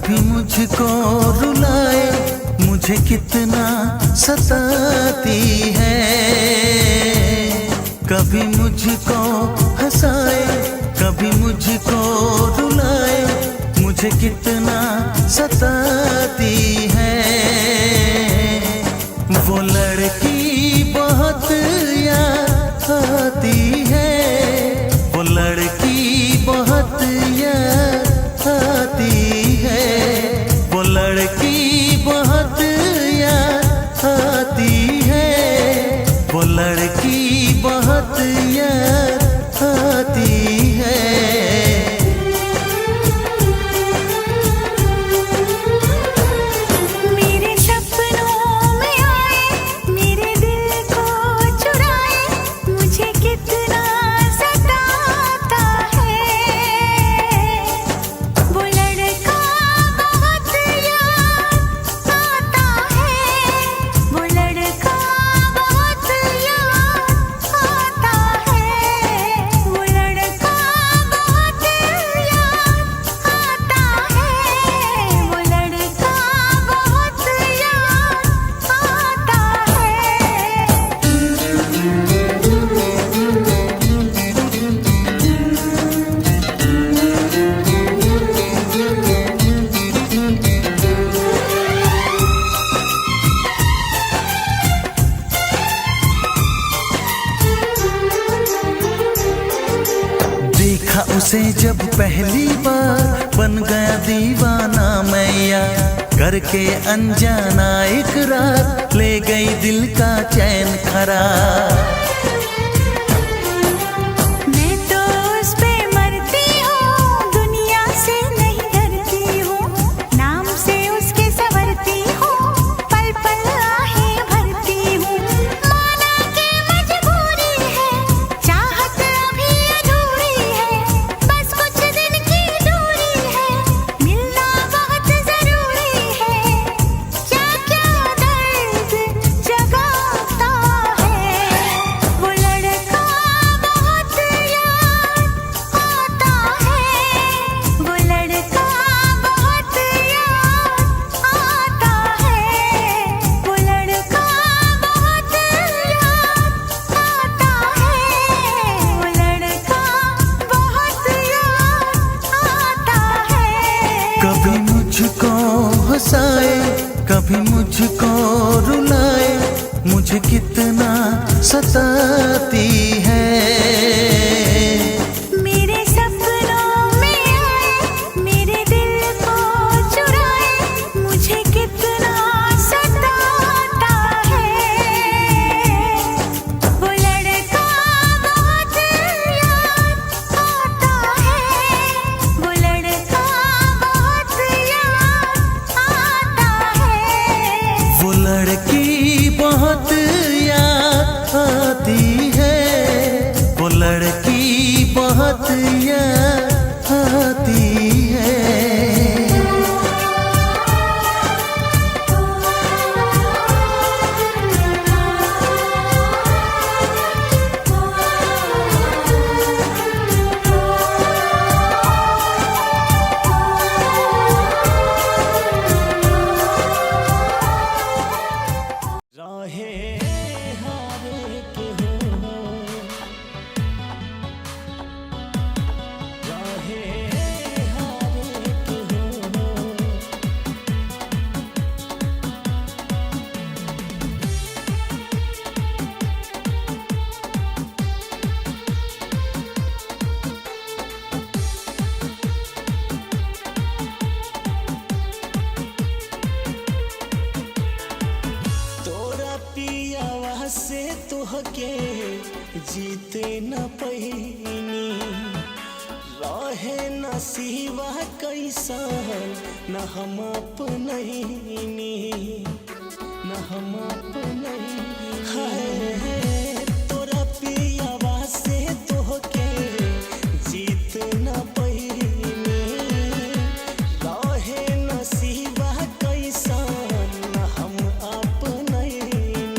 कभी मुझको रुलाए, मुझे कितना सताती है। कभी मुझको हंसाए, कभी मुझको रुलाए, मुझे कितना सताती है। वो लड़की बहुत याद आती है, वो लड़की बहुत याद आती है, वो लड़की बहुत याद आती है, वो लड़की बहुत याद आती है। उसे जब पहली बार बन गया दीवाना मैया, करके अनजाना इकरार ले गई दिल का चैन खराब। कभी मुझको हंसाए, कभी मुझको रुलाए, मुझे कितना सताती है। लड़की बहुत याद आती है, वो लड़की बहुत याद आती है। से तुहके जीते न पहिनी, रहे नसीबा कैसन न हम अपनैनी, न हम अपनैनी।